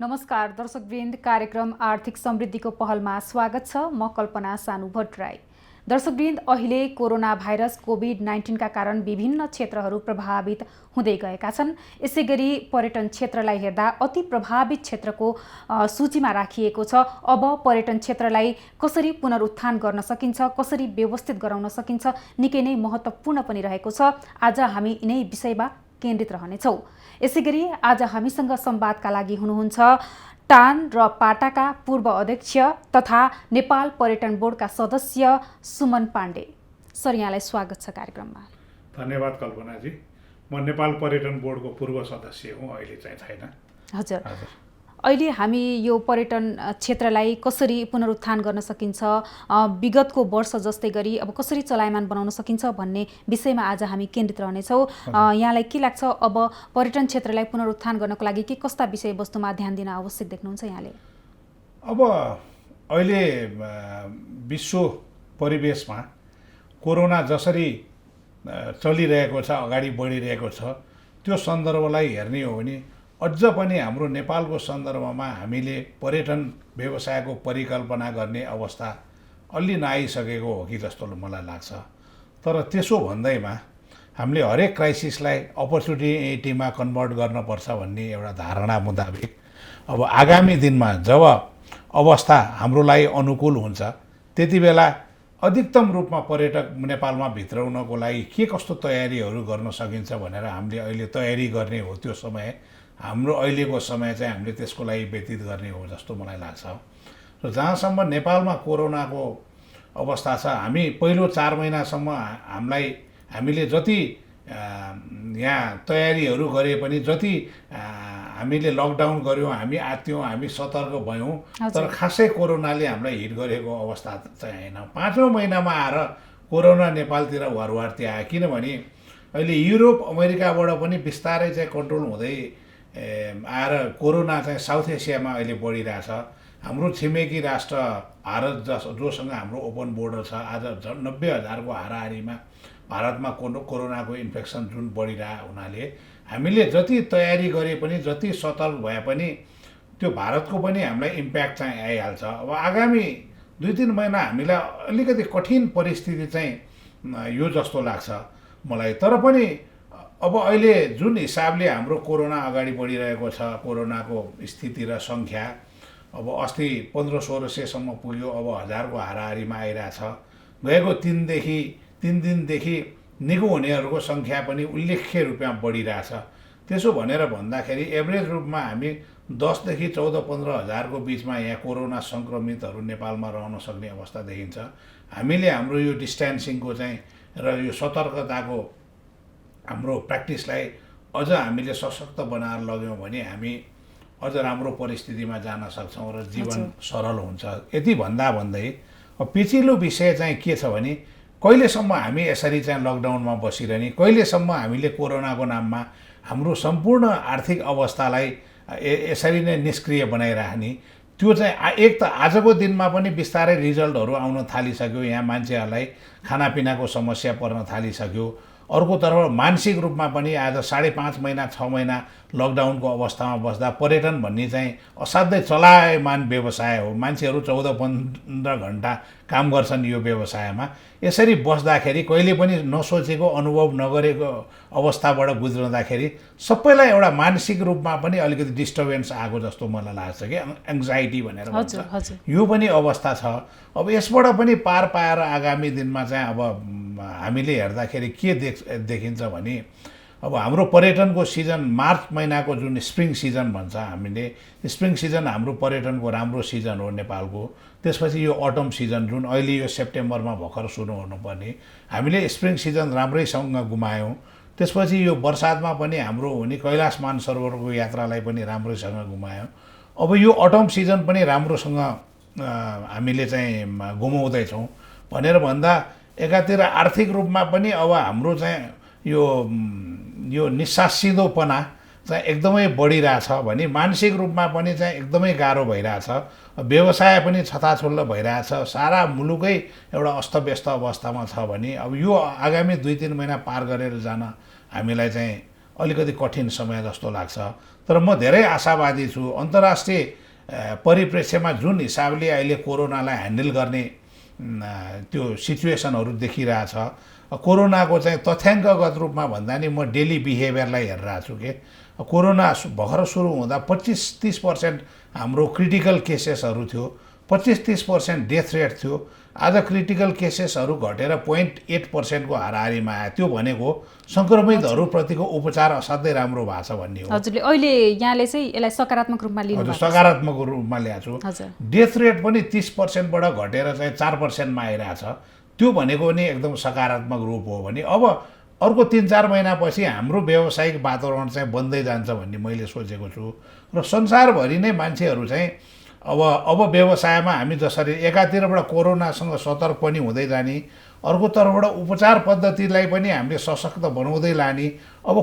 नमस्कार दर्शकवृन्द, कार्यक्रम आर्थिक समृद्धिको पहलमा स्वागत छ। म कल्पना सानु भट्टराई। दर्शकवृन्द, अहिले कोरोना भाइरस कोभिड-19 का कारण विभिन्न क्षेत्रहरू प्रभावित हुँदै गएका छन्। यसैगरी पर्यटन क्षेत्रलाई हेर्दा अति प्रभावित क्षेत्रको सूचीमा राखिएको छ। अब पर्यटन क्षेत्रलाई कसरी पुनरुत्थान गर्न सकिन्छ, कसरी व्यवस्थित गराउन सकिन्छ, निकै नै महत्त्वपूर्ण पनि रहेको छ। आज हामी यिनै विषयमा केन्द्रित रहनेछौँ। यसैगरी आज हामीसँग संवादका लागि हुनुहुन्छ टान र पाटाका पूर्व अध्यक्ष तथा नेपाल पर्यटन बोर्डका सदस्य सुमन पाण्डे। सर, यहाँलाई स्वागत छ कार्यक्रममा। धन्यवाद कल्पनाजी। म नेपाल पर्यटन बोर्डको पूर्व सदस्य हुँ, अहिले चाहिँ छैन। हजुर, अहिले हामी यो पर्यटन क्षेत्रलाई कसरी पुनरुत्थान गर्न सकिन्छ, विगतको वर्ष जस्तै गरी अब कसरी चलायमान बनाउन सकिन्छ भन्ने विषयमा आज हामी केन्द्रित रहनेछौँ। यहाँलाई के लाग्छ, अब पर्यटन क्षेत्रलाई पुनरुत्थान गर्नको लागि के कस्ता विषयवस्तुमा ध्यान दिन आवश्यक देख्नुहुन्छ यहाँले? अब अहिले विश्व परिवेशमा कोरोना जसरी चलिरहेको छ, अगाडि बढिरहेको छ, त्यो सन्दर्भलाई हेर्ने हो भने अझ पनि हाम्रो नेपालको सन्दर्भमा हामीले पर्यटन व्यवसायको परिकल्पना गर्ने अवस्था अलि नआइसकेको हो कि जस्तो मलाई लाग्छ। तर त्यसो भन्दैमा हामीले हरेक क्राइसिसलाई अपर्च्युनिटीमा कन्भर्ट गर्नुपर्छ भन्ने एउटा धारणा मुताबिक अब आगामी दिनमा जब अवस्था हाम्रो लागि अनुकूल हुन्छ त्यति बेला अधिकतम रूपमा पर्यटक नेपालमा भित्राउनको लागि के कस्तो तयारीहरू गर्न सकिन्छ भनेर हामीले अहिले तयारी गर्ने हो। त्यो समय हाम्रो अहिलेको समय चाहिँ हामीले त्यसको लागि व्यतीत गर्ने हो जस्तो मलाई लाग्छ। र जहाँसम्म नेपालमा कोरोनाको अवस्था छ, हामी पहिलो 4 महिनासम्म हामीले जति यहाँ तयारीहरू गरे पनि, जति हामीले लकडाउन गऱ्यौँ, हामी आत्यौँ, हामी सतर्क भयौँ, तर खासै कोरोनाले हामीलाई हिट गरेको अवस्था चाहिँ होइन। 5औं महिनामा आएर कोरोना नेपालतिर वारवार्ती आयो। किनभने अहिले युरोप अमेरिकाबाट पनि बिस्तारै चाहिँ कन्ट्रोल हुँदै आएर कोरोना चाहिँ साउथ एसियामा अहिले बढिरहेछ। हाम्रो छिमेकी राष्ट्र भारत जोसँग हाम्रो ओपन बोर्डर छ, आज झन् 90,000को हाराहारीमा भारतमा कोरोनाको इन्फेक्सन जुन बढिरहेको हुनाले हामीले जति तयारी गरे पनि, जति सतर्क भए पनि त्यो भारतको पनि हामीलाई इम्प्याक्ट चाहिँ आइहाल्छ। अब आगामी 2-3 महिना हामीलाई अलिकति कठिन परिस्थिति चाहिँ यो जस्तो लाग्छ मलाई। तर पनि अब अहिले जुन हिसाबले हाम्रो कोरोना अगाडि बढिरहेको छ, कोरोनाको स्थिति र सङ्ख्या अब अस्ति 1500-1600सम्म पुग्यो, अब 1000को हाराहारीमा आइरहेछ। गएको 3 दिनदेखि निको हुनेहरूको सङ्ख्या पनि उल्लेख्य रूपमा बढिरहेछ। त्यसो भनेर भन्दाखेरि एभरेज रूपमा हामी 10देखि 14-15 हजारको बिचमा यहाँ कोरोना सङ्क्रमितहरू नेपालमा रहन सक्ने अवस्था देखिन्छ। हामीले हाम्रो यो डिस्टेन्सिङको चाहिँ र यो सतर्कताको हाम्रो प्र्याक्टिसलाई अझ हामीले सशक्त बनाएर लग्यौँ भने हामी अझ राम्रो परिस्थितिमा जान सक्छौँ र जीवन सरल हुन्छ। यति भन्दै पिछिल्लो विषय चाहिँ के छ भने कहिलेसम्म हामी यसरी चाहिँ लकडाउनमा बसिरहने, कहिलेसम्म हामीले कोरोनाको नाममा हाम्रो सम्पूर्ण आर्थिक अवस्थालाई यसरी नै निष्क्रिय बनाइराख्ने। त्यो चाहिँ एक त आजको दिनमा पनि बिस्तारै रिजल्टहरू आउन थालिसक्यो, यहाँ मान्छेहरूलाई खानापिनाको समस्या पर्न थालिसक्यो। अर्कोतर्फ मानसिक रूपमा पनि आज 5.5 महिना 6 महिना लकडाउनको अवस्थामा बस्दा पर्यटन भन्ने चाहिँ असाध्यै चलायमान व्यवसाय हो। मान्छेहरू 14-15 घन्टा काम गर्छन् यो व्यवसायमा। यसरी बस्दाखेरि कहिले पनि नसोचेको, अनुभव नगरेको अवस्थाबाट गुज्रँदाखेरि सबैलाई एउटा मानसिक रूपमा पनि अलिकति डिस्टर्बेन्स आएको जस्तो मलाई लाग्छ कि एङ्जाइटी भनेर भन्छ, यो पनि अवस्था छ। अब यसबाट पनि पार पाएर आगामी दिनमा चाहिँ अब हामीले हेर्दाखेरि के देखिन्छ भने अब हाम्रो पर्यटनको सिजन मार्च महिनाको जुन स्प्रिङ सिजन भन्छ, हामीले स्प्रिङ सिजन हाम्रो पर्यटनको राम्रो सिजन हो नेपालको। त्यसपछि यो अटम सिजन जुन अहिले यो सेप्टेम्बरमा भर्खर सुरु हुनुपर्ने, हामीले स्प्रिङ सिजन राम्रैसँग गुमायौँ। त्यसपछि यो बर्सातमा पनि हाम्रो हुने कैलाश मानसरोवरको यात्रालाई पनि राम्रैसँग गुमायौँ। अब यो अटम सिजन पनि राम्रोसँग हामीले चाहिँ गुमाउँदैछौँ भनेर भन्दा एकातिर आर्थिक रूपमा पनि अब हाम्रो चाहिँ यो निस्सासिँदोपना चाहिँ एकदमै बढिरहेछ भने मानसिक रूपमा पनि चाहिँ एकदमै गाह्रो भइरहेछ। व्यवसाय पनि छताछुल्ल भइरहेछ। सारा मुलुकै एउटा अस्तव्यस्त अवस्थामा छ भने अब यो आगामी 2-3 महिना पार गरेर जान हामीलाई चाहिँ अलिकति कठिन समय जस्तो लाग्छ। तर म धेरै आशावादी छु। अन्तर्राष्ट्रिय परिप्रेक्ष्यमा जुन हिसाबले अहिले कोरोनालाई ह्यान्डल गर्ने त्यो सिचुएसनहरू देखिरहेछ, कोरोनाको चाहिँ तथ्याङ्कगत रूपमा भन्दा नि म डेली बिहेभियरलाई हेरिरहेको छु कि कोरोना भर्खर सुरु हुँदा 25-30% हाम्रो क्रिटिकल केसेसहरू थियो, 25-30% डेथ रेट थियो। आज क्रिटिकल केसेसहरू घटेर 0.8%को हाराहारीमा आयो। त्यो भनेको सङ्क्रमितहरूप्रतिको उपचार असाध्यै राम्रो भएको छ भन्ने हो। हजुरले अहिले यहाँले चाहिँ यसलाई सकारात्मक रूपमा लिनु भएको छ। सकारात्मक रूपमा ल्याएको छु। हजुर। डेथ रेट पनि 30%बाट घटेर चाहिँ 4%मा आइरहेछ। त्यो भनेको नि एकदम सकारात्मक रूप हो भने अब अर्को 3-4 महिनापछि हाम्रो व्यावसायिक वातावरण चाहिँ बन्दै जान्छ भन्ने मैले सोचेको छु। र संसारभरि नै मान्छेहरू चाहिँ अब व्यवसायमा हामी जसरी एकातिरबाट कोरोनासँग सतर्क पनि हुँदै जाने, अर्कोतर्फबाट उपचार पद्धतिलाई पनि हामीले सशक्त बनाउँदै लाने, अब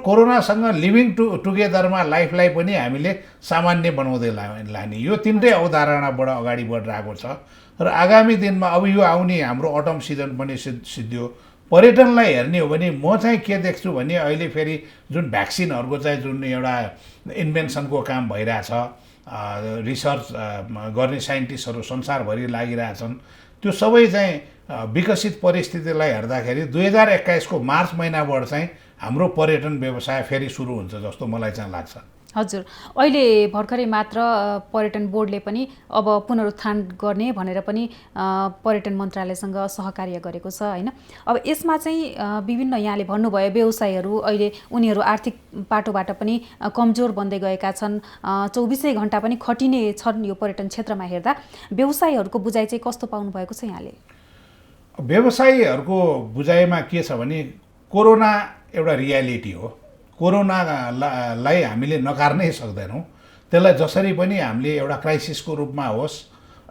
कोरोनासँग लिभिङ टुगेदरमा लाइफलाई पनि हामीले सामान्य बनाउँदै लाने, यो तिनटै अवधारणाबाट अगाडि बढिरहेको छ। र आगामी दिनमा अब यो आउने हाम्रो अटम सिजन पनि सिद्धियो। पर्यटनलाई हेर्ने हो भने म चाहिँ के देख्छु भने अहिले फेरि जुन भ्याक्सिनहरूको चाहिँ जुन एउटा इन्भेन्सनको काम भइरहेछ, रिसर्च गर्ने साइन्टिस्टहरू संसारभरि लागिरहेछन्, त्यो सबै चाहिँ विकसित परिस्थितिलाई हेर्दाखेरि 2021 को मार्च महिनाबाट चाहिँ हाम्रो पर्यटन व्यवसाय फेरि सुरु हुन्छ जस्तो मलाई चाहिँ लाग्छ। हजुर, अहिले भर्खरै मात्र पर्यटन बोर्डले पनि अब पुनरुत्थान गर्ने भनेर पनि पर्यटन मन्त्रालयसँग सहकार्य गरेको छ हैन। अब यसमा चाहिँ विभिन्न यहाँले भन्नुभयो व्यवसायहरू अहिले उनीहरू आर्थिक पाटोबाट पनि कमजोर बन्दै गएका छन्, 24 घण्टा पनि खटिने छन् यो पर्यटन क्षेत्रमा हेर्दा। व्यवसायीहरूको बुझाइ चाहिँ कस्तो पाउनु भएको छ यहाँले? व्यवसायीहरूको बुझाइमा के छ भने कोरोना एउटा रियालिटी हो। कोरोनालाई हामीले नकार्नै सक्दैनौँ। त्यसलाई जसरी पनि हामीले एउटा क्राइसिसको रूपमा होस्,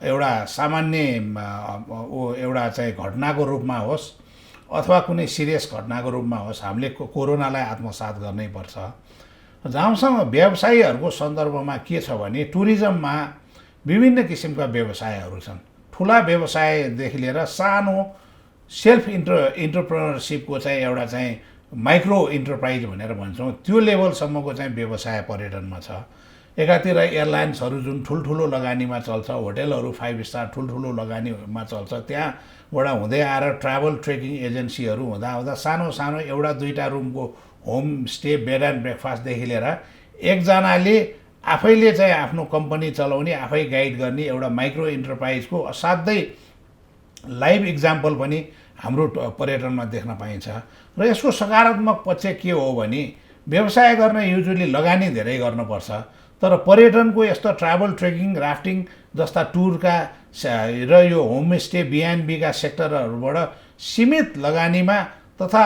एउटा सामान्य एउटा चाहिँ घटनाको रूपमा होस् अथवा कुनै सिरियस घटनाको रूपमा होस्, हामीले कोरोनालाई आत्मसात गर्नै पर्छ। जहाँसम्म व्यवसायीहरूको सन्दर्भमा के छ भने टुरिज्ममा विभिन्न किसिमका व्यवसायहरू छन्। ठुला व्यवसायदेखि लिएर सानो सेल्फ इन्टरप्रेनरसिपको चाहिँ एउटा चाहिँ माइक्रो इन्टरप्राइज भनेर भन्छौँ, त्यो लेभलसम्मको चाहिँ व्यवसाय पर्यटनमा छ। एकातिर एयरलाइन्सहरू जुन ठुल्ठुलो लगानीमा चल्छ, होटेलहरू 5 स्टार ठुल्ठुलो लगानीमा चल्छ, त्यहाँबाट हुँदै आएर ट्राभल ट्रेकिङ एजेन्सीहरू हुँदा सानो सानो 1-2टा रुमको होम स्टे बेड एन्ड ब्रेकफास्टदेखि लिएर एकजनाले आफैले चाहिँ आफ्नो कम्पनी चलाउने, आफै गाइड गर्ने एउटा माइक्रो इन्टरप्राइजको असाध्यै लाइभ इक्जाम्पल पनि हाम्रो पर्यटनमा देख्न पाइन्छ। र यसको सकारात्मक पक्ष के हो भने व्यवसाय गर्न युजुअली लगानी धेरै गर्नुपर्छ, तर पर्यटनको यस्तो ट्राभल ट्रेकिङ राफ्टिङ जस्ता टुरका र यो होमस्टे बिएनबीका सेक्टरहरूबाट सीमित लगानीमा तथा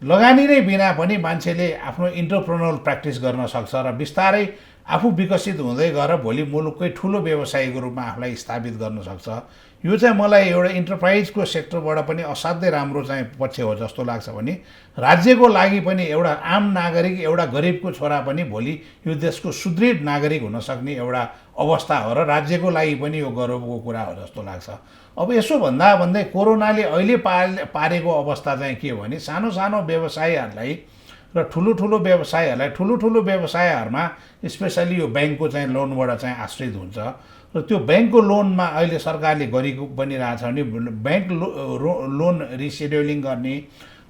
लगानी नै बिना पनि मान्छेले आफ्नो इन्टरप्रेन्योरल प्र्याक्टिस गर्न सक्छ र बिस्तारै आफू विकसित हुँदै गएर भोलि मुलुककै ठुलो व्यवसायीको रूपमा आफूलाई स्थापित गर्न सक्छ। यो चाहिँ मलाई एउटा इन्टरप्राइजको सेक्टरबाट पनि असाध्यै राम्रो चाहिँ पक्ष हो जस्तो लाग्छ भने राज्यको लागि पनि एउटा आम नागरिक, एउटा गरिबको छोरा पनि भोलि यो देशको सुदृढ नागरिक हुन सक्ने एउटा अवस्था हो र राज्यको लागि पनि यो गौरवको कुरा हो जस्तो लाग्छ। अब यसो भन्दै कोरोनाले अहिले पारेको अवस्था चाहिँ के हो भने सानो सानो व्यवसायीहरूलाई र ठुलो व्यवसायहरूमा स्पेसली यो ब्याङ्कको चाहिँ लोनबाट चाहिँ आश्रित हुन्छ र त्यो ब्याङ्कको लोनमा अहिले सरकारले गरेको पनि रहेछ भने ब्याङ्क लोन रिसेड्युलिङ गर्ने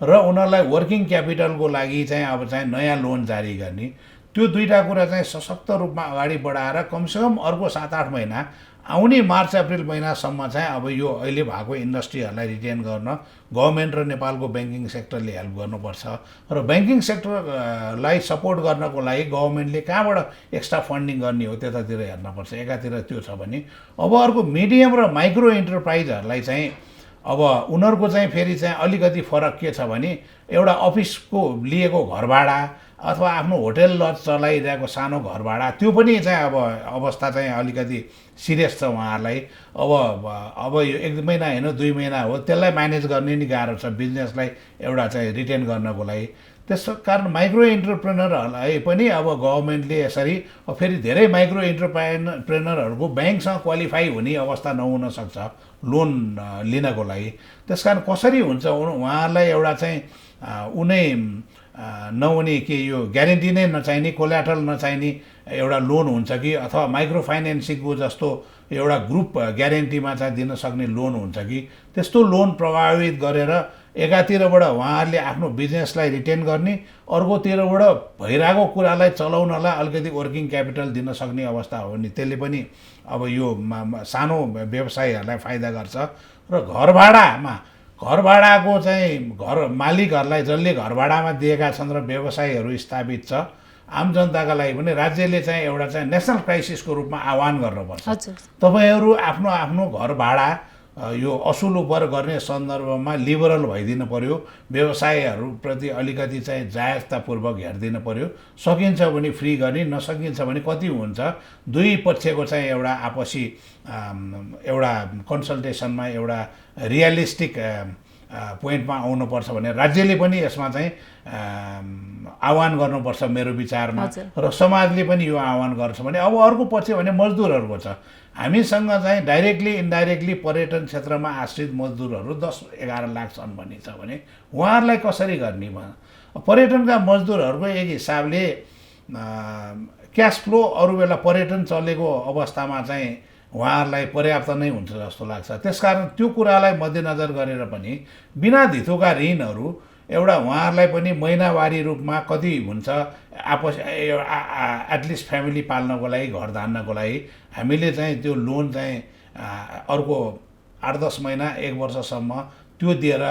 र उनीहरूलाई वर्किङ क्यापिटलको लागि चाहिँ अब चाहिँ नयाँ लोन जारी गर्ने, त्यो दुईटा कुरा चाहिँ सशक्त रूपमा अगाडि बढाएर कमसेकम अर्को 7-8 महिना आउने मार्च अप्रिल महिनासम्म चाहिँ अब यो अहिले भएको इन्डस्ट्रीहरूलाई रिटेन गर्न गभर्मेन्ट र नेपालको ब्याङ्किङ सेक्टरले हेल्प गर्नुपर्छ र ब्याङ्किङ सेक्टरलाई सपोर्ट गर्नको लागि गभर्मेन्टले कहाँबाट एक्स्ट्रा फन्डिङ गर्ने हो त्यतातिर हेर्नुपर्छ। एकातिर त्यो छ भने अब अर्को मिडियम र माइक्रो इन्टरप्राइजहरूलाई चाहिँ अब उनीहरूको चाहिँ फेरि चाहिँ अलिकति फरक के छ भने एउटा अफिसको लिएको घर भाडा अथवा आफ्नो होटेल लज चलाइरहेको सानो घर भाडा, त्यो पनि चाहिँ अब अवस्था चाहिँ अलिकति सिरियस छ उहाँहरूलाई। अब यो 1 महिना होइन 2 महिना हो, त्यसलाई म्यानेज गर्ने नि गाह्रो छ बिजनेसलाई एउटा चाहिँ रिटेन गर्नको लागि। त्यसो कारण माइक्रो इन्टरप्रेनरहरूलाई पनि अब गभर्मेन्टले यसरी फेरि धेरै माइक्रो इन्टरप्रेनरहरूको ब्याङ्कसँग क्वालिफाई हुने अवस्था नहुन सक्छ लोन लिनको लागि। त्यसकारण कसरी हुन्छ उहाँहरूलाई एउटा चाहिँ उनै नहुने के यो ग्यारेन्टी नै नचाहिने कोल्याटरल नचाहिने एउटा लोन हुन्छ कि अथवा माइक्रो फाइनेन्सिङको जस्तो एउटा ग्रुप ग्यारेन्टीमा चाहिँ दिन सक्ने लोन हुन्छ कि त्यस्तो लोन प्रभावित गरेर एकातिरबाट उहाँहरूले आफ्नो बिजनेसलाई रिटेन गर्ने अर्कोतिरबाट भइरहेको कुरालाई चलाउनलाई अलिकति वर्किङ क्यापिटल दिन सक्ने अवस्था हो भने त्यसले पनि अब यो सानो व्यवसायीहरूलाई फाइदा गर्छ र घर भाडाको चाहिँ घर मालिकहरूलाई जसले घर भाडामा दिएका छन् र व्यवसायीहरू स्थापित छ आम जनताका लागि पनि राज्यले चाहिँ एउटा चाहिँ नेसनल क्राइसिसको रूपमा आह्वान गर्नुपर्छ। तपाईँहरू आफ्नो आफ्नो घर भाडा यो असुल उपर गर्ने सन्दर्भमा लिबरल भइदिनु पर्यो, व्यवसायीहरूप्रति अलिकति चाहिँ जायजतापूर्वक हेरिदिनु पर्यो। सकिन्छ भने फ्री गर्ने, नसकिन्छ भने कति हुन्छ दुई पक्षको चाहिँ एउटा आपसी एउटा कन्सल्टेसनमा एउटा रियलिस्टिक पोइन्टमा आउनुपर्छ भने राज्यले पनि यसमा चाहिँ आह्वान गर्नुपर्छ मेरो विचारमा र समाजले पनि यो आह्वान गर्छ भने अब अर्को पक्ष भने मजदुरहरूको छ। हामीसँग चाहिँ डाइरेक्टली इन्डाइरेक्टली पर्यटन क्षेत्रमा आश्रित मजदुरहरू 10-11 लाख छन् भन्ने छ भने उहाँहरूलाई कसरी गर्ने? पर्यटनका मजदुरहरूको एक हिसाबले क्यास फ्लो अरू बेला पर्यटन चलेको अवस्थामा चाहिँ उहाँहरूलाई पर्याप्त नै हुन्छ जस्तो लाग्छ। त्यसकारण त्यो कुरालाई मध्यनजर गरेर पनि बिना धितोका ऋणहरू एउटा उहाँहरूलाई पनि महिनावारी रूपमा कति हुन्छ एटलिस्ट फ्यामिली पाल्नको लागि, घर धान्नको लागि हामीले चाहिँ त्यो लोन चाहिँ अर्को 8-10 महिना 1 वर्षसम्म त्यो दिएर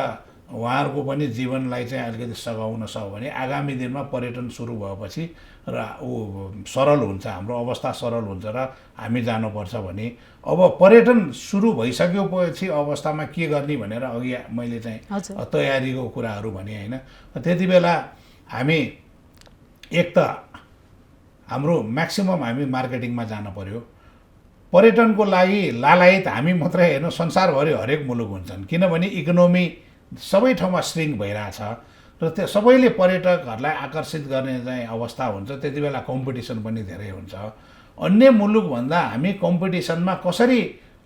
उहाँहरूको पनि जीवनलाई चाहिँ अलिकति सघाउन सक्यो भने आगामी दिनमा पर्यटन सुरु भएपछि र सरल हुन्छ, हाम्रो अवस्था सरल हुन्छ र हामी जानुपर्छ भने अब पर्यटन सुरु भइसकेपछि अवस्थामा के गर्ने भनेर अघि मैले चाहिँ तयारीको कुराहरू भने होइन। त्यति बेला हामी एक त हाम्रो म्याक्सिमम हामी मार्केटिङमा जानु पर्यो। पर्यटनको लागि लालायत हामी मात्रै हेर्नु, संसारभरि हरेक मुलुक हुन्छन् किनभने इकोनोमी सबै ठाउँमा श्रिङ्क भइरहेछ र त्यो सबैले पर्यटकहरूलाई आकर्षित गर्ने चाहिँ अवस्था हुन्छ। त्यति बेला कम्पिटिसन पनि धेरै हुन्छ। अन्य मुलुकभन्दा हामी कम्पिटिसनमा कसरी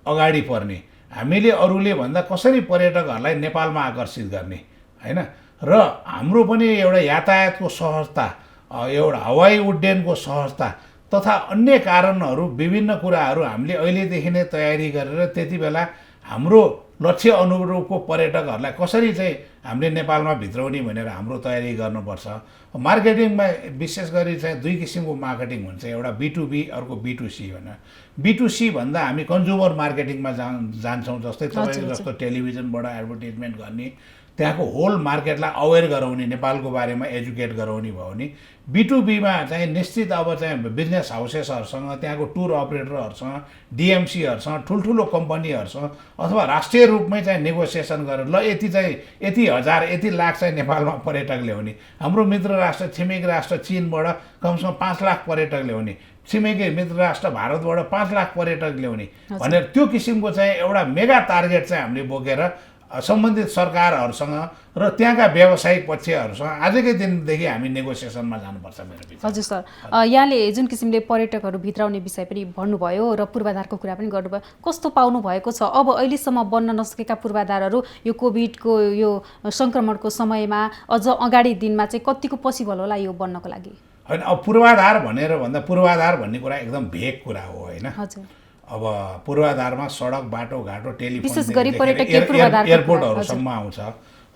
अगाडि पर्ने, हामीले अरूले भन्दा कसरी पर्यटकहरूलाई नेपालमा आकर्षित गर्ने होइन। र हाम्रो पनि एउटा यातायातको सहजता, एउटा हवाई उड्डयनको सहजता तथा अन्य कारणहरू विभिन्न कुराहरू हामीले अहिलेदेखि नै तयारी गरेर त्यति बेला हाम्रो लक्ष्य अनुरूपको पर्यटकहरूलाई कसरी चाहिँ हामीले नेपालमा भित्राउने भनेर हाम्रो तयारी गर्नुपर्छ। मार्केटिङमा विशेष गरी चाहिँ दुई किसिमको मार्केटिङ हुन्छ, एउटा B2B अर्को B2C भनेर। B2C भन्दा हामी कन्ज्युमर मार्केटिङमा जान्छौँ, जस्तै तपाईँको जस्तो टेलिभिजनबाट एडभर्टिजमेन्ट गर्ने, त्यहाँको होल मार्केटलाई अवेर गराउने, नेपालको बारेमा एजुकेट गराउने भयो भने B2Bमा चाहिँ निश्चित अब चाहिँ बिजनेस हाउसेसहरूसँग, त्यहाँको टुर अपरेटरहरूसँग, DMCहरूसँग, ठुल्ठुलो कम्पनीहरूसँग अथवा राष्ट्रिय रूपमै चाहिँ नेगोसिएसन गरेर ल यति चाहिँ यति हजार यति लाख चाहिँ नेपालमा पर्यटक ल्याउने, हाम्रो मित्र राष्ट्र छिमेकी राष्ट्र चीनबाट कमसेकम 5 लाख पर्यटक ल्याउने, छिमेकी मित्र राष्ट्र भारतबाट 5 लाख पर्यटक ल्याउने भनेर त्यो किसिमको चाहिँ एउटा मेगा टार्गेट चाहिँ हामीले बोकेर सम्बन्धित सरकारहरूसँग र त्यहाँका व्यावसायिक पक्षहरूसँग आजकै दिनदेखि हामी नेगोसिएसनमा जानुपर्छ मेरो विचार। हजुर सर, यहाँले जुन किसिमले पर्यटकहरू भित्राउने विषय पनि भन्नुभयो र पूर्वाधारको कुरा पनि गर्नुभयो, कस्तो पाउनु भएको छ अब अहिलेसम्म बन्न नसकेका पूर्वाधारहरू यो कोभिडको यो सङ्क्रमणको समयमा अझ अगाडि दिनमा चाहिँ कतिको पोसिबल होला यो बन्नको लागि? होइन, अब पूर्वाधार भनेर भन्दा पूर्वाधार भन्ने कुरा एकदम भेग कुरा हो होइन। हजुर, अब पूर्वाधारमा सडक, बाटो घाटो, टेलिफोन, विशेष गरी पर्यटकीय पूर्वाधार एयरपोर्टहरूसम्म आउँछ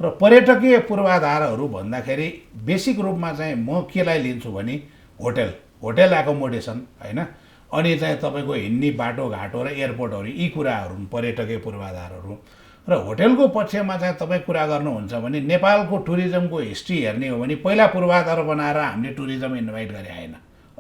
र पर्यटकीय पूर्वाधारहरू भन्दाखेरि बेसिक रूपमा चाहिँ म केलाई लिन्छु भने होटेल एकोमोडेसन होइन, अनि चाहिँ तपाईँको हिँड्ने बाटो घाटो र एयरपोर्टहरू, यी कुराहरू पर्यटकीय पूर्वाधारहरू। र होटेलको पक्षमा चाहिँ तपाईँ कुरा गर्नुहुन्छ भने नेपालको टुरिज्मको हिस्ट्री हेर्ने हो भने पहिला पूर्वाधार बनाएर हामीले टुरिज्म इन्भाइट गरे आएन,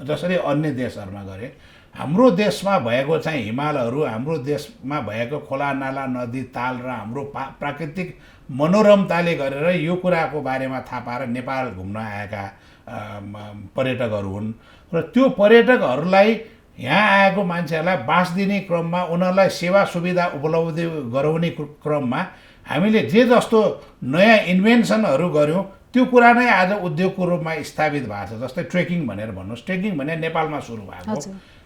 जसरी अन्य देशहरूमा गरे। हाम्रो देशमा भएको चाहिँ हिमालहरू, हाम्रो देशमा भएको खोला नाला नदी ताल र हाम्रो प्राकृतिक मनोरमताले गरेर यो कुराको बारेमा थाहा पाएर नेपाल घुम्न आएका पर्यटकहरू हुन्। र त्यो पर्यटकहरूलाई यहाँ आएको मान्छेहरूलाई बास दिने क्रममा, उनीहरूलाई सेवा सुविधा उपलब्ध गराउने क्रममा हामीले जे जस्तो नयाँ इन्भेन्सनहरू गऱ्यौँ त्यो कुरा नै आज उद्योगको रूपमा स्थापित भएको छ। जस्तै ट्रेकिङ भनेर भन्नुहोस्, ट्रेकिङ भने नेपालमा सुरु भएको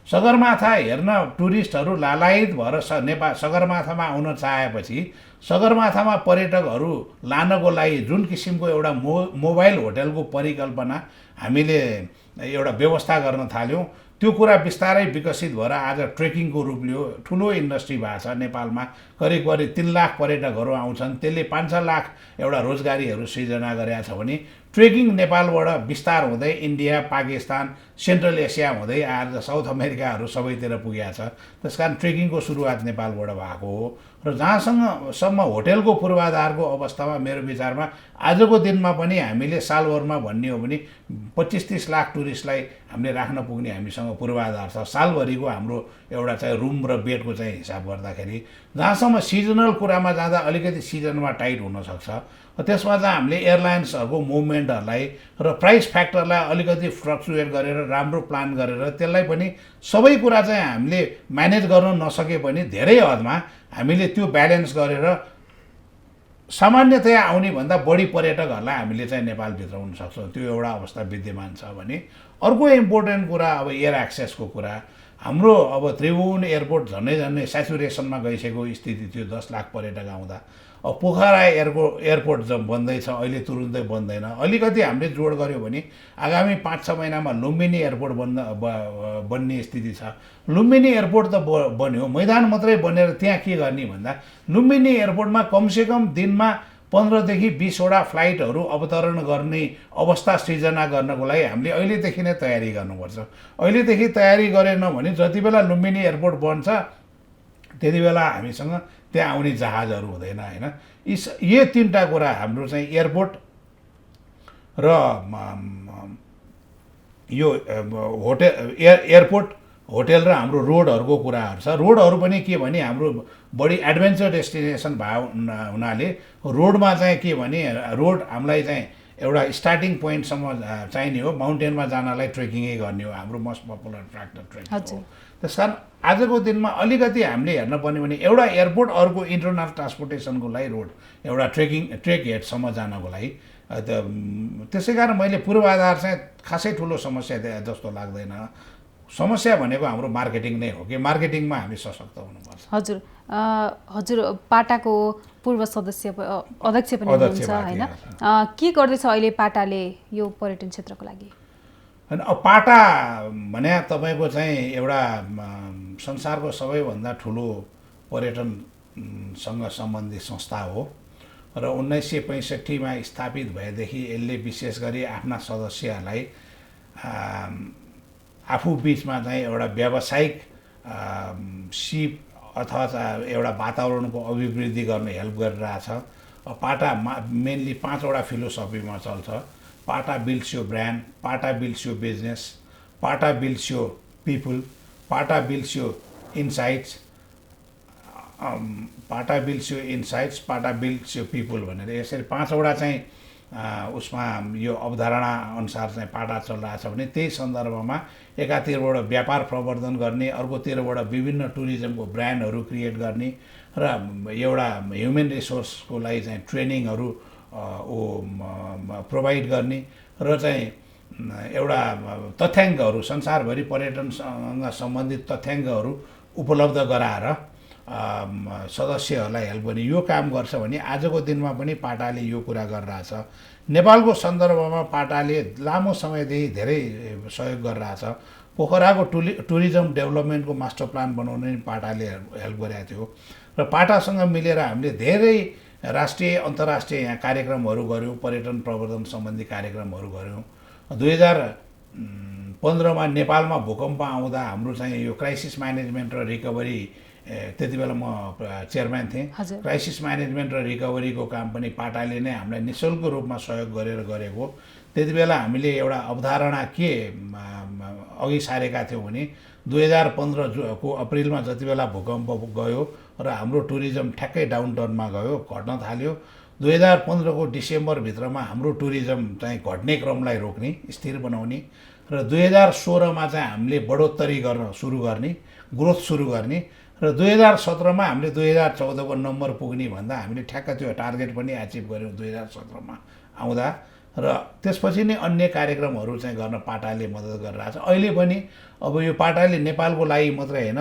सगरमाथा हेर्न टुरिस्टहरू लालायत भएर नेपाल सगरमाथामा आउन चाहेपछि सगरमाथामा पर्यटकहरू लानको लागि जुन किसिमको एउटा मोबाइल होटलको परिकल्पना हामीले एउटा व्यवस्था गर्न थाल्यौँ, त्यो कुरा बिस्तारै विकसित भएर आज ट्रेकिङको रूप लियो। ठुलो इन्डस्ट्री भएको छ नेपालमा, करिब 3 लाख पर्यटकहरू आउँछन्, त्यसले 5-6 लाख एउटा रोजगारीहरू सृजना गरेका छ भने ट्रेकिङ नेपालबाट विस्तार हुँदै इन्डिया, पाकिस्तान, सेन्ट्रल एसिया हुँदै आएर साउथ अमेरिकाहरू सबैतिर पुगेको छ। त्यसकारण ट्रेकिङको सुरुवात नेपालबाट भएको हो र जहाँसम्म होटेलको पूर्वाधारको अवस्थामा मेरो विचारमा आजको दिनमा पनि हामीले सालभरमा भन्ने हो भने 25-30 लाख टुरिस्टलाई हामीले राख्न पुग्ने हामीसँग पूर्वाधार छ। सालभरिको हाम्रो एउटा चाहिँ रुम र बेडको चाहिँ हिसाब गर्दाखेरि जहाँसम्म सिजनल कुरामा जाँदा अलिकति सिजनमा टाइट हुनसक्छ, त्यसमा चाहिँ हामीले एयरलाइन्सहरूको मुभमेन्टहरूलाई र प्राइस फ्याक्टरलाई अलिकति फ्लक्चुएट गरेर राम्रो प्लान गरेर त्यसलाई पनि सबै कुरा चाहिँ हामीले म्यानेज गर्न नसके पनि धेरै हदमा हामीले त्यो ब्यालेन्स गरेर सामान्यतया आउने भन्दा बढी पर्यटकहरूलाई हामीले चाहिँ नेपाल भित्राउन सक्छौँ। त्यो एउटा अवस्था विद्यमान छ भने अर्को इम्पोर्टेन्ट कुरा अब एयर एक्सेसको कुरा। हाम्रो अब त्रिभुवन एयरपोर्ट झन्डै सेचुरेसनमा गइसकेको स्थिति थियो 10 लाख पर्यटक आउँदा। अब पोखरा एयरपोर्ट जब बन्दैछ, अहिले तुरुन्तै बन्दैन, अलिकति हामीले जोड गऱ्यो भने आगामी 5-6 महिनामा लुम्बिनी एयरपोर्ट बन्ने स्थिति छ। लुम्बिनी एयरपोर्ट त बन्यो, मैदान मात्रै बनेर त्यहाँ के गर्ने भन्दा लुम्बिनी एयरपोर्टमा कमसेकम दिनमा 15देखि 20वटा फ्लाइटहरू अवतरण गर्ने अवस्था सृजना गर्नको लागि हामीले अहिलेदेखि नै तयारी गर्नुपर्छ। अहिलेदेखि तयारी गरेन भने जति बेला लुम्बिनी एयरपोर्ट बन्छ त्यति बेला हामीसँग त्यहाँ आउने जहाजहरू हुँदैन होइन। यी 3टा कुरा हाम्रो चाहिँ एयरपोर्ट र यो एयरपोर्ट, होटेल र हाम्रो रोडहरूको कुराहरू छ। रोडहरू पनि के भने हाम्रो बढी एडभेन्चर डेस्टिनेसन भएको हुनाले रोडमा चाहिँ के भने रोड हामीलाई चाहिँ एउटा स्टार्टिङ पोइन्टसम्म चाहिने हो। माउन्टेनमा जानलाई ट्रेकिङै गर्ने हो, हाम्रो मोस्ट पपुलर ट्र्याक्टर ट्रेकिङ हो। त्यस कारण आजको दिनमा अलिकति हामीले हेर्न पर्ने भने एउटा एयरपोर्ट, अर्को इन्टरनल ट्रान्सपोर्टेसनको लागि रोड, एउटा ट्रेक हेडसम्म जानको लागि। त्यसै कारण मैले पूर्वाधार चाहिँ खासै ठुलो समस्या जस्तो लाग्दैन। समस्या भनेको हाम्रो मार्केटिङ नै हो कि मार्केटिङमा हामी सशक्त हुनुपर्छ। हजुर पाटाको पूर्व अध्यक्ष पनि हुनुहुन्छ होइन, के गर्दैछ अहिले पाटाले यो पर्यटन क्षेत्रको लागि? होइन, अब पाटा भने तपाईँको चाहिँ एउटा संसारको सबैभन्दा ठुलो पर्यटनसँग सम्बन्धित संस्था हो र 1965मा स्थापित भएदेखि यसले विशेष गरी आफ्ना सदस्यहरूलाई आफू बिचमा चाहिँ एउटा व्यावसायिक सिप अथवा एउटा वातावरणको अभिवृद्धि गर्न हेल्प गरिरहेछ। पाटा मेनली 5वटा फिलोसफीमा चल्छ। पाटा बिल्ड्स यो ब्रान्ड, पाटा बिल्ड्स यो बिजनेस, पाटा बिल्ड्स यो पिपुल, पाटा बिल्ड्स यो इन्साइट्स, पाटा बिल्ड्स यो इन्साइट्स, पाटा बिल्ड्स यो पिपुल भनेर यसरी 5वटा चाहिँ उसमा यो अवधारणा अनुसार चाहिँ पाटा चलिरहेको छ भने त्यही सन्दर्भमा एकातिरबाट व्यापार प्रवर्धन गर्ने, अर्कोतिरबाट विभिन्न टुरिज्मको ब्रान्डहरू क्रिएट गर्ने र एउटा ह्युमन रिसोर्सको लागि चाहिँ ट्रेनिङहरू प्रोभाइड गर्ने र चाहिँ एउटा तथ्याङ्कहरू संसारभरि पर्यटनसँग सम्बन्धित तथ्याङ्कहरू उपलब्ध गराएर सदस्यहरूलाई हेल्प गर्ने यो काम गर्छ भने आजको दिनमा पनि पाटाले यो कुरा गरिरहेछ। नेपालको सन्दर्भमा पाटाले लामो समयदेखि धेरै सहयोग गरिरहेछ। पोखराको टुरिज्म डेभलपमेन्टको मास्टर प्लान बनाउन पनि पाटाले हेल्प गरेको थियो र पाटासँग मिलेर हामीले धेरै राष्ट्रिय अन्तर्राष्ट्रिय यहाँ कार्यक्रमहरू गऱ्यौँ, पर्यटन प्रवर्धन सम्बन्धी कार्यक्रमहरू गऱ्यौँ। 2015मा नेपालमा भूकम्प आउँदा हाम्रो चाहिँ यो क्राइसिस म्यानेजमेन्ट र रिकभरी, त्यति बेला म चेयरम्यान थिएँ, क्राइसिस म्यानेजमेन्ट र रिकभरीको काम पनि पाटाले नै हामीलाई निःशुल्क रूपमा सहयोग गरेर गरेको। त्यति बेला हामीले एउटा अवधारणा के अघि सारेका थियौँ भने 2015को अप्रिलमा जति बेला भूकम्प गयो र हाम्रो टुरिज्म ठ्याक्कै डाउनटर्नमा गयो, घट्न थाल्यो। 2015को डिसेम्बरभित्रमा हाम्रो टुरिज्म चाहिँ घट्ने क्रमलाई रोक्ने, स्थिर बनाउने र 2016मा चाहिँ हामीले बढोत्तरी गर्न सुरु गर्ने, ग्रोथ सुरु गर्ने र 2017मा हामीले 2014को नम्बर पुग्ने भन्दा हामीले ठ्याक्क त्यो टार्गेट पनि एचिभ गऱ्यौँ। 2017मा आउँदा र त्यसपछि नै अन्य कार्यक्रमहरू चाहिँ गर्न पाटाले मद्दत गरिरहेछ। अहिले पनि अब यो पाटाले नेपालको लागि मात्रै होइन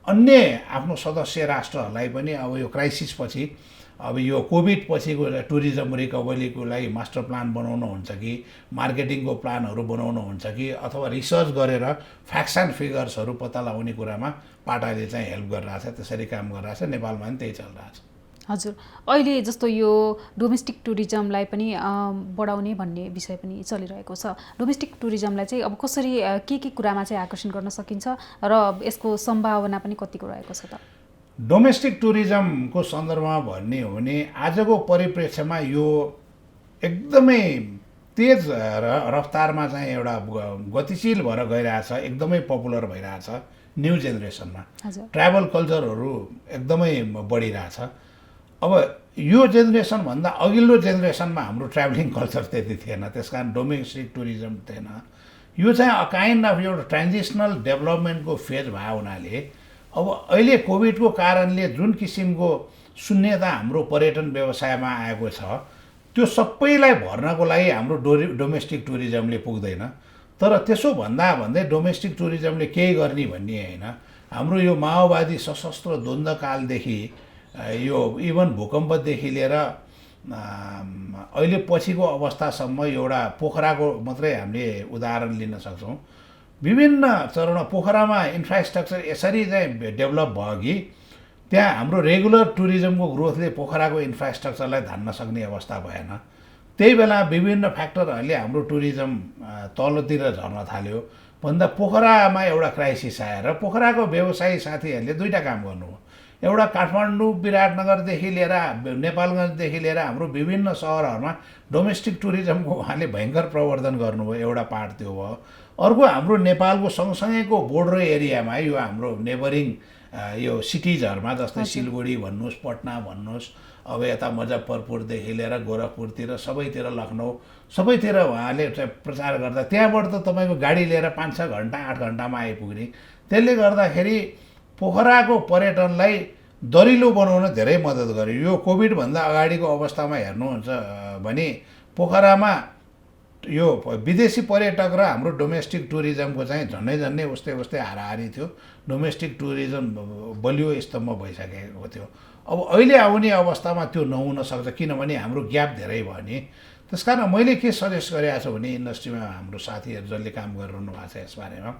अन्य आफ्नो सदस्य राष्ट्रहरूलाई पनि अब यो क्राइसिसपछि अब यो कोभिड पछिको टुरिज्म रिकभरीको लागि मास्टर प्लान बनाउनुहुन्छ कि मार्केटिङको प्लानहरू बनाउनुहुन्छ कि अथवा रिसर्च गरेर फ्याक्ट्स एन्ड फिगर्सहरू पत्ता लगाउने कुरामा पाटाले चाहिँ हेल्प गरिरहेछ, त्यसरी काम गरिरहेछ। नेपालमा पनि त्यही चलिरहेछ। हजुर, अहिले जस्तो यो डोमेस्टिक टुरिज्मलाई पनि बढाउने भन्ने विषय पनि चलिरहेको छ। डोमेस्टिक टुरिज्मलाई चाहिँ अब कसरी के कुरामा चाहिँ आकर्षण गर्न सकिन्छ र यसको सम्भावना पनि कतिको रहेको छ त? डोमेस्टिक टुरिज्मको सन्दर्भमा भन्ने हो भने आजको परिप्रेक्ष्यमा यो एकदमै तेज रफ्तारमा चाहिँ एउटा गतिशील भएर गइरहेछ, एकदमै पपुलर भइरहेछ न्यू जेनेरेसनमा। ट्राभल कल्चरहरू एकदमै बढिरहेछ। अब यो जेनेरेसनभन्दा अघिल्लो जेनेरेसनमा हाम्रो ट्राभलिङ कल्चर त्यति थिएन, त्यस कारण डोमेस्टिक टुरिज्म थिएन। यो चाहिँ अ काइन्ड अफ एउटा ट्रान्जिसनल डेभलपमेन्टको फेज भयो हुनाले अब अहिले कोभिडको कारणले जुन किसिमको शून्यता हाम्रो पर्यटन व्यवसायमा आएको छ त्यो सबैलाई भर्नको लागि हाम्रो डोमेस्टिक टुरिज्मले पुग्दैन। तर त्यसो भन्दै डोमेस्टिक टुरिज्मले केही गर्ने भन्ने होइन। हाम्रो यो माओवादी सशस्त्र द्वन्द्वकालदेखि यो इभन भूकम्पदेखि लिएर अहिले पछिको अवस्थासम्म एउटा पोखराको मात्रै हामीले उदाहरण लिन सक्छौँ। विभिन्न चरणमा पोखरामा इन्फ्रास्ट्रक्चर यसरी चाहिँ डेभलप भयो कि त्यहाँ हाम्रो रेगुलर टुरिज्मको ग्रोथले पोखराको इन्फ्रास्ट्रक्चरलाई धान्न सक्ने अवस्था भएन। त्यही बेला विभिन्न फ्याक्टरहरूले हाम्रो टुरिज्म तलतिर झर्न थाल्यो भन्दा पोखरामा एउटा क्राइसिस आएर पोखराको व्यवसायी साथीहरूले दुईवटा काम गर्नुभयो। एउटा काठमाडौँ विराटनगरदेखि लिएर नेपालगञ्जदेखि लिएर हाम्रो विभिन्न सहरहरूमा डोमेस्टिक टुरिज्मको उहाँले भयङ्कर प्रवर्धन गर्नुभयो, एउटा पार्ट त्यो भयो। अर्को हाम्रो नेपालको सँगसँगैको बोर्डर एरियामा यो हाम्रो नेबरिङ यो सिटिजहरूमा जस्तै सिलगढी भन्नुहोस्, पटना भन्नुहोस्, अब यता मुजफ्फरपुरदेखि लिएर गोरखपुरतिर सबैतिर लखनऊ सबैतिर उहाँले प्रचार गर्दा त्यहाँबाट त तपाईँको गाडी लिएर 5-6 घन्टा 8 घन्टामा आइपुग्ने। त्यसले गर्दाखेरि पोखराको पर्यटनलाई दरिलो बनाउन धेरै मद्दत गर्यो। यो कोभिडभन्दा अगाडिको अवस्थामा हेर्नुहुन्छ भने पोखरामा यो विदेशी पर्यटक र हाम्रो डोमेस्टिक टुरिज्मको चाहिँ झन्डै उस्तै हाराहारी थियो। डोमेस्टिक टुरिज्म बलियो स्तम्भ भइसकेको थियो। अब अहिले आउने अवस्थामा त्यो नहुन सक्छ किनभने हाम्रो ग्याप धेरै भयो नि। त्यस कारण मैले के सजेस्ट गरेको छु भने इन्डस्ट्रीमा हाम्रो साथीहरू जसले काम गरिरहनु भएको छ यसबारेमा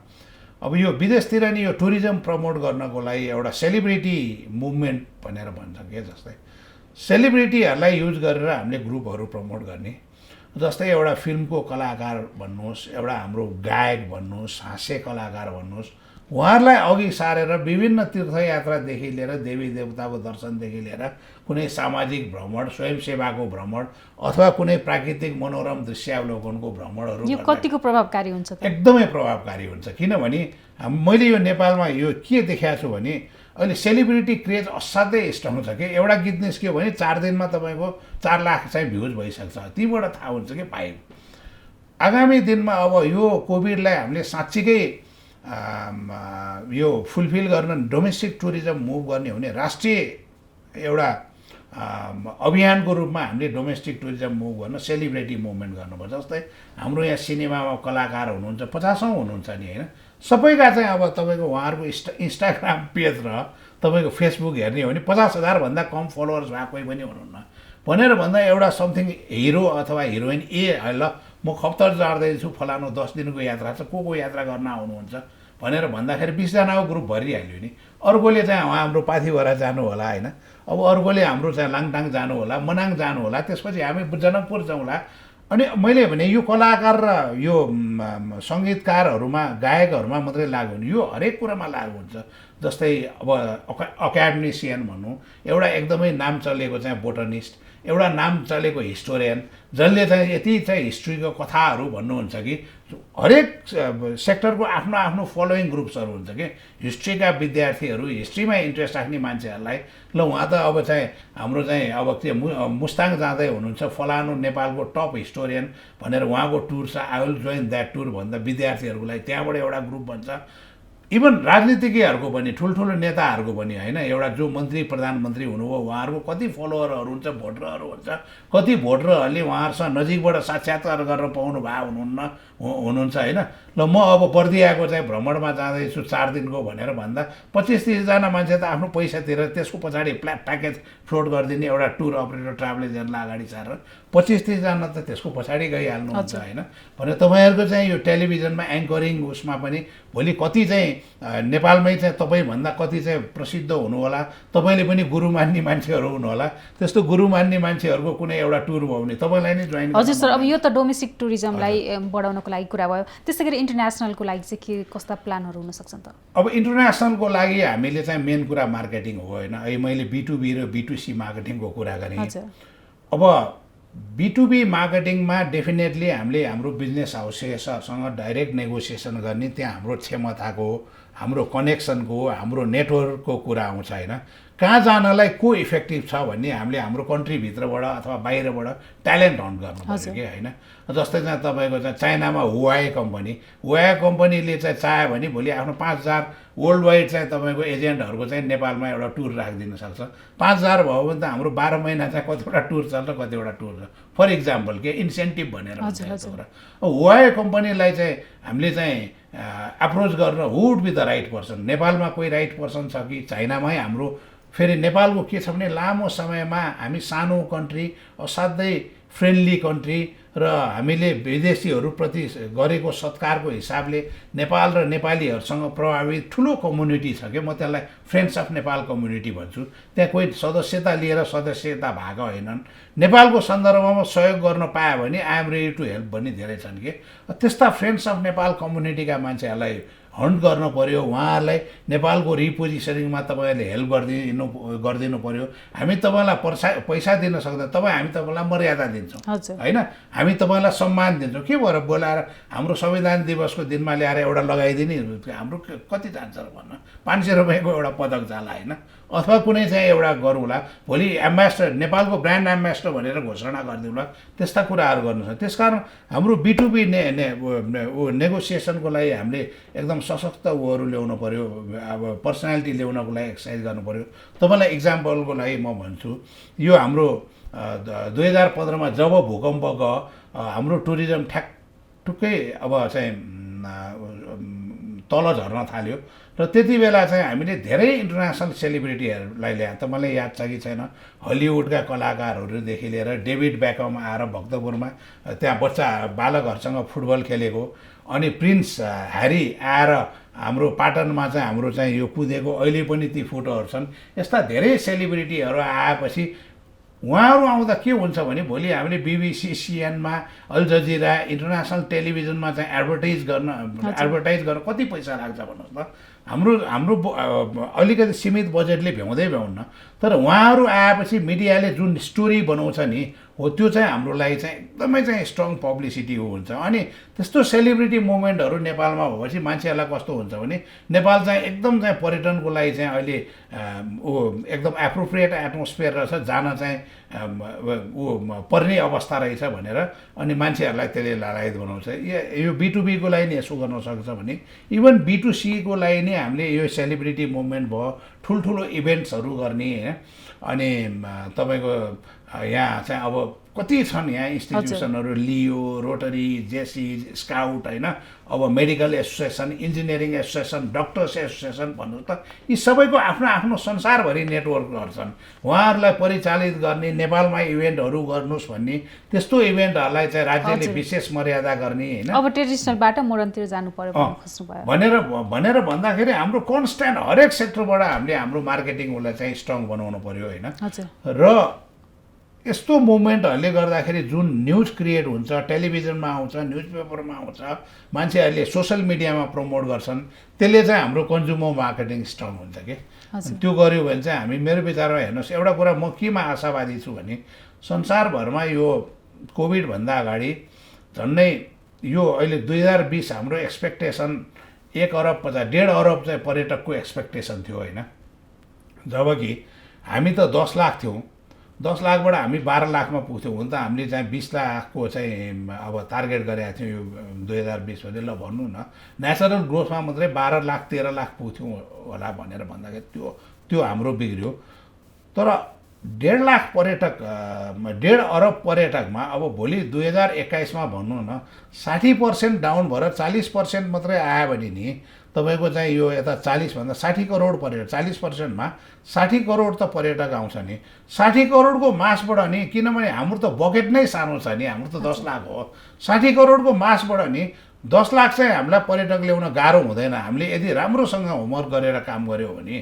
अब यो विदेशतिर नि यो टुरिज्म प्रमोट गर्नको लागि एउटा सेलिब्रिटी मुभमेन्ट भनेर भन्छ के, जस्तै सेलिब्रिटीहरूलाई युज गरेर हामीले ग्रुपहरू प्रमोट गर्ने। जस्तै एउटा फिल्मको कलाकार भन्नुहोस्, एउटा हाम्रो गायक भन्नुहोस्, हास्य कलाकार भन्नुहोस्, उहाँहरूलाई अघि सारेर विभिन्न तीर्थयात्रादेखि लिएर देवी देवताको दर्शनदेखि लिएर कुनै सामाजिक भ्रमण, स्वयंसेवाको भ्रमण अथवा कुनै प्राकृतिक मनोरम दृश्यावलोकनको भ्रमणहरू यो कतिको प्रभावकारी हुन्छ त? एकदमै प्रभावकारी हुन्छ। किनभने मैले यो नेपालमा यो के देखाएको छु भने अहिले सेलिब्रिटी क्रेज असाध्यै स्ट्रङ छ कि एउटा गीत निस्क्यो भने 4 दिनमा तपाईँको 4 लाख चाहिँ भ्युज भइसक्छ। तीबाट थाहा हुन्छ कि पाइप आगामी दिनमा अब यो कोभिडलाई हामीले साँच्चीकै यो फुलफिल गर्न डोमेस्टिक टुरिज्म मुभ गर्ने हो भने राष्ट्रिय एउटा अभियानको रूपमा हामीले डोमेस्टिक टुरिज्म मुभ गर्न सेलिब्रिटी मुभमेन्ट गर्नुपर्छ। जस्तै हाम्रो यहाँ सिनेमामा कलाकार हुनुहुन्छ 50औँ हुनुहुन्छ नि होइन, सबैका चाहिँ अब तपाईँको उहाँहरूको इन्स्टाग्राम पेज र तपाईँको फेसबुक हेर्ने हो भने 50,000 भन्दा कम फलोवर्स भएको कोही पनि हुनुहुन्न। भनेर भन्दा एउटा समथिङ हिरो अथवा हिरोइन ल म खप्तर जाँदैछु फलानु 10 दिनको यात्रा छ, को यात्रा गर्न आउनुहुन्छ भनेर भन्दाखेरि 20 जनाको ग्रुप भरिहाल्यो नि। अर्कोले चाहिँ हाम्रो पाथिभरा जानु होला होइन, अब अर्कोले हाम्रो चाहिँ लाङटाङ जानु होला, मनाङ जानु होला, त्यसपछि हामी जनकपुर जाउँला। अनि मैले भने यो कलाकार र यो सङ्गीतकारहरूमा गायकहरूमा मात्रै लागु हुने, यो हरेक कुरामा लागु हुन्छ। जस्तै अब अकाडेमिसियन भनौँ, एउटा एकदमै नाम चलेको चाहिँ बोटनिस्ट, एउटा नाम चलेको हिस्टोरियन जसले चाहिँ यति चाहिँ हिस्ट्रीको कथाहरू भन्नुहुन्छ कि हरेक सेक्टरको आफ्नो आफ्नो फलोइङ ग्रुप्सहरू हुन्छ कि हिस्ट्रीका विद्यार्थीहरू, हिस्ट्रीमा इन्ट्रेस्ट राख्ने मान्छेहरूलाई ल उहाँ त अब चाहिँ हाम्रो चाहिँ अब के मुस्ताङ जाँदै हुनुहुन्छ, फलानु नेपालको टप हिस्टोरियन भनेर उहाँको टुर छ, I will join that tour भन्दा विद्यार्थीहरूलाई त्यहाँबाट एउटा ग्रुप भन्छ। इभन राजनीतिज्ञहरूको पनि ठुल्ठुलो नेताहरूको पनि होइन एउटा जो मन्त्री प्रधानमन्त्री हुनुभयो उहाँहरूको कति फलोवरहरू हुन्छ भोटरहरू हुन्छ कति भोटरहरूले उहाँहरूसँग नजिकबाट साक्षात्कार गरेर पाउनु भएको हुनुहुन्छ होइन ल म अब बर्दियाको चाहिँ भ्रमणमा जाँदैछु 4 दिनको भनेर भन्दा 25-30जना मान्छे त आफ्नो पैसा तिरेर त्यसको पछाडि प्याकेज फ्लोट गरिदिने एउटा टुर अपरेटर ट्राभल एजेन्टलाई अगाडि सारेर 25-30जना त त्यसको पछाडि गइहाल्नुहुन्छ होइन भने तपाईँहरूको चाहिँ यो टेलिभिजनमा एङ्करिङ उसमा पनि भोलि कति चाहिँ नेपालमै चाहिँ तपाईँभन्दा कति चाहिँ प्रसिद्ध हुनु होला तपाईँले पनि गुरु मान्ने मान्छेहरू हुनुहोला त्यस्तो गुरु मान्ने मान्छेहरूको कुनै एउटा टुर भयो भने तपाईँलाई नै जोइन हजुर सर अब यो त डोमेस्टिक टुरिज्मलाई बढाउनको लागि कुरा भयो त्यसै गरी इन्टरनेसनलको लागि चाहिँ के कस्ता प्लानहरू हुन सक्छन् त अब इन्टरनेसनलको लागि हामीले चाहिँ मेन कुरा मार्केटिङ हो होइन अहिले मैले B2B र B2C मार्केटिङको कुरा गरेँ अब B2B मार्केटिङमा डेफिनेटली हामीले हाम्रो बिजनेस हाउसेससँग डाइरेक्ट नेगोसिएसन गर्ने त्यहाँ हाम्रो क्षमताको हाम्रो कनेक्सनको हाम्रो नेटवर्कको कुरा आउँछ होइन कहाँ जानलाई को इफेक्टिभ छ भन्ने हामीले हाम्रो कन्ट्रीभित्रबाट अथवा बाहिरबाट ट्यालेन्ट हन्ट गर्नु पर्छ कि होइन जस्तै चाहिँ तपाईँको चाहिँ चाइनामा हुवाई कम्पनीले चाहिँ चाह्यो भने भोलि आफ्नो 5000 वर्ल्ड वाइड चाहिँ तपाईँको एजेन्टहरूको चाहिँ नेपालमा एउटा टुर राखिदिन सक्छ 5000 भयो भने त हाम्रो 12 महिना चाहिँ कतिवटा टुर चल्छ कतिवटा टुर छ फर इक्जाम्पल के इन्सेन्टिभ भनेर हुवाई कम्पनीलाई चाहिँ हामीले चाहिँ एप्रोच गर्न who would be the right person नेपालमा कोही राइट पर्सन छ कि चाइनामै हाम्रो फेरि नेपालको के छ भने लामो समयमा हामी सानो कन्ट्री असाध्यै फ्रेन्डली कन्ट्री र हामीले विदेशीहरूप्रति गरेको सत्कारको हिसाबले नेपाल र नेपालीहरूसँग प्रभावित ठुलो कम्युनिटी छ कि म त्यसलाई फ्रेन्ड्स अफ नेपाल कम्युनिटी भन्छु त्यहाँ कोही सदस्यता लिएर सदस्यता भएको होइनन् नेपालको सन्दर्भमा सहयोग गर्न पायो भने I am ready to help भन्ने धेरै छन् कि त्यस्ता फ्रेन्ड्स अफ नेपाल कम्युनिटीका मान्छेहरूलाई हन्ट गर्न पर्यो उहाँहरूलाई नेपालको रिपोजिसनिङमा तपाईँहरूले हेल्प गरिदिनु पर्यो हामी तपाईँलाई पैसा दिन सक्दैन हामी तपाईँलाई मर्यादा दिन्छौँ होइन हामी तपाईँलाई सम्मान दिन्छौँ के भएर बोलाएर हाम्रो संविधान दिवसको दिनमा ल्याएर एउटा लगाइदिने हाम्रो कति जान्छ र भन्न 500 रुपियाँको एउटा पदक जाला होइन अथवा कुनै चाहिँ एउटा गरौँला भोलि एम्बेसडर नेपालको ब्रान्ड एम्बेसडर भनेर घोषणा गरिदिउँला त्यस्ता कुराहरू गर्नु छ त्यसकारण हाम्रो B2B नेगोसिएसनको लागि हामीले एकदम सशक्त उहरू ल्याउनु पर्यो अब पर्सनालिटी ल्याउनको लागि एक्सर्साइज गर्नु पर्यो तपाईँलाई इक्जाम्पलको लागि म भन्छु यो हाम्रो 2015मा जब भूकम्प गयो हाम्रो टुरिज्म ठ्याक्कै अब चाहिँ तल झर्न थाल्यो र त्यति बेला चाहिँ हामीले धेरै इन्टरनेसनल सेलिब्रिटीहरूलाई ल्याए त मलाई याद छ कि छैन हलिउडका कलाकारहरूदेखि लिएर डेभिड बेकहम आएर भक्तपुरमा त्यहाँ बच्चा बालकहरूसँग फुटबल खेलेको अनि प्रिन्स ह्यारी आएर हाम्रो पाटनमा चाहिँ हाम्रो चाहिँ यो कुदेको अहिले पनि ती फोटोहरू छन् यस्ता धेरै सेलिब्रिटीहरू आएपछि उहाँहरू आउँदा के हुन्छ भने भोलि हामीले BBC CNN Al Jazeera international टेलिभिजनमा चाहिँ एडभर्टाइज गर्न कति पैसा लाग्छ भन्नुहोस् त हाम्रो अलिकति सीमित बजेटले भ्याउँदैन तर उहाँहरू आएपछि मिडियाले जुन स्टोरी बनाउँछ नि हो त्यो चाहिँ हाम्रो लागि चाहिँ एकदमै चाहिँ स्ट्रङ पब्लिसिटी हुन्छ अनि त्यस्तो सेलिब्रिटी मुभमेन्टहरू नेपालमा भएपछि मान्छेहरूलाई कस्तो हुन्छ भने नेपाल चाहिँ एकदम चाहिँ पर्यटनको लागि चाहिँ अहिले एकदम एप्रोप्रिएट एटमोस्फियर रहेछ जान चाहिँ पर्ने अवस्था रहेछ भनेर अनि मान्छेहरूलाई त्यसले लालायत बनाउँछ यो B2B को लागि नि यसो गर्न सक्छ भने इभन B2C को लागि नि हामीले यो सेलिब्रिटी मुभमेन्ट भयो ठुल्ठुलो इभेन्ट्सहरू गर्ने होइन अनि तपाईँको यहाँ चाहिँ अब कति छन् यहाँ इन्स्टिट्युसनहरू लियो रोटरी जेसी स्काउट होइन अब medical association engineering association doctors association भन्नुहोस् त यी सबैको आफ्नो आफ्नो संसारभरि नेटवर्कहरू छन् उहाँहरूलाई परिचालित गर्ने नेपालमा इभेन्टहरू गर्नुहोस् भन्ने त्यस्तो इभेन्टहरूलाई चाहिँ राज्यले विशेष मर्यादा गर्ने होइन अब ट्रेडिसनलबाट मोडर्नतिर जानु पर्यो भनेर भन्दाखेरि हाम्रो कन्स्ट्यान्ट हरेक सेक्टरबाट हामीले हाम्रो मार्केटिङलाई चाहिँ स्ट्रङ बनाउनु पर्यो होइन र यस्तो मुभमेन्टहरूले गर्दाखेरि जुन न्युज क्रिएट हुन्छ टेलिभिजनमा आउँछ न्युज पेपरमा आउँछ मान्छेहरूले सोसल मिडियामा प्रमोट गर्छन् त्यसले चाहिँ हाम्रो कन्ज्युमर मार्केटिङ स्ट्रङ हुन्छ कि त्यो गर्यो भने चाहिँ हामी मेरो विचारमा हेर्नुहोस् एउटा कुरा म केमा आशावादी छु भने संसारभरमा यो कोभिडभन्दा अगाडि झन्डै यो अहिले 2020 हाम्रो एक्सपेक्टेसन 1 अरब 1.5 अरब चाहिँ पर्यटकको एक्सपेक्टेसन थियो होइन जबकि हामी त 10 लाख थियौँ 10 लाखबाट हामी 12 लाखमा पुग्थ्यौँ हुन त हामीले चाहिँ 20 लाखको चाहिँ अब टार्गेट गरेका थियौँ यो 2020 मा ल भन्नु न नेचरल ग्रोथमा मात्रै 12 लाख 13 लाख पुग्थ्यौँ होला भनेर भन्दाखेरि त्यो हाम्रो बिग्रियो। तर 1.5 लाख पर्यटक 1.5 अरब पर्यटकमा अब भोलि 2021 मा भन्नु न 60% डाउन भएर 40% मात्रै आयो भने नि तपाईँको चाहिँ यो यता 40 भन्दा 60 करोड पर्यटक 40% मा 60 करोड त पर्यटक आउँछ नि। 60 करोडको मासबाट नि किनभने हाम्रो त बकेट नै सानो छ नि, हाम्रो त 10 लाख हो। 60 करोडको मासबाट नि 10 लाख चाहिँ हामीलाई पर्यटक ल्याउन गाह्रो हुँदैन हामीले यदि राम्रोसँग होमवर्क गरेर काम गर्यो भने।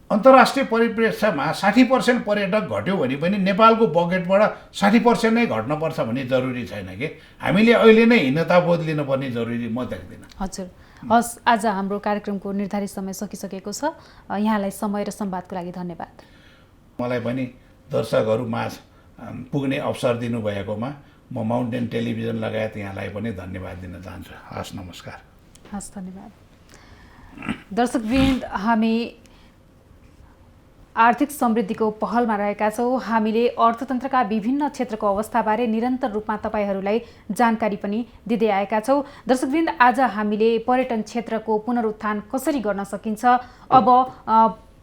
अन्तर्राष्ट्रिय परिप्रेक्ष्यमा 60% पर्यटक घट्यो भने पनि नेपालको बजेटबाट 60% नै घट्नुपर्छ भन्ने जरुरी छैन कि हामीले अहिले नै हिन्नताबोध लिनुपर्ने जरुरी म देख्दिनँ। हजुर, हस्, आज हाम्रो कार्यक्रमको निर्धारित समय सकिसकेको छ। यहाँलाई समय र संवादको लागि धन्यवाद। मलाई पनि दर्शकहरूमाझ पुग्ने अवसर दिनुभएकोमा म माउन्टेन टेलिभिजन लगायत यहाँलाई पनि धन्यवाद दिन चाहन्छु। हस्, नमस्कार। हस्, धन्यवाद। दर्शकवृन्द, हामी आर्थिक समृद्धिको पहलमा रहेका छौँ। हामीले अर्थतन्त्रका विभिन्न क्षेत्रको अवस्थाबारे निरन्तर रूपमा तपाईहरूलाई जानकारी पनि दिँदै आएका छौँ। दर्शकवृन्द, आज हामीले पर्यटन क्षेत्रको पुनरुत्थान कसरी गर्न सकिन्छ, अब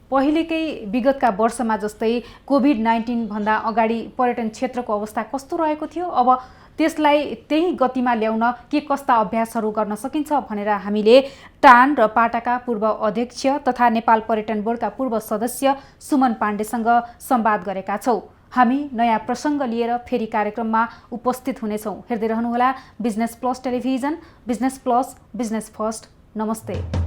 पहिलेकै विगतका वर्षमा जस्तै कोभिड-19 भन्दा अगाडि पर्यटन क्षेत्रको अवस्था कस्तो रहेको थियो, अब त्यसलाई त्यही गतिमा ल्याउन के कस्ता अभ्यासहरू गर्न सकिन्छ भनेर हामीले टान र पाटाका पूर्व अध्यक्ष तथा नेपाल पर्यटन बोर्डका पूर्व सदस्य सुमन पाण्डेसँग संवाद गरेका छौँ। हामी नयाँ प्रसङ्ग लिएर फेरि कार्यक्रममा उपस्थित हुनेछौँ। हेर्दै रहनुहोला business plus television. Business plus, business first. नमस्ते।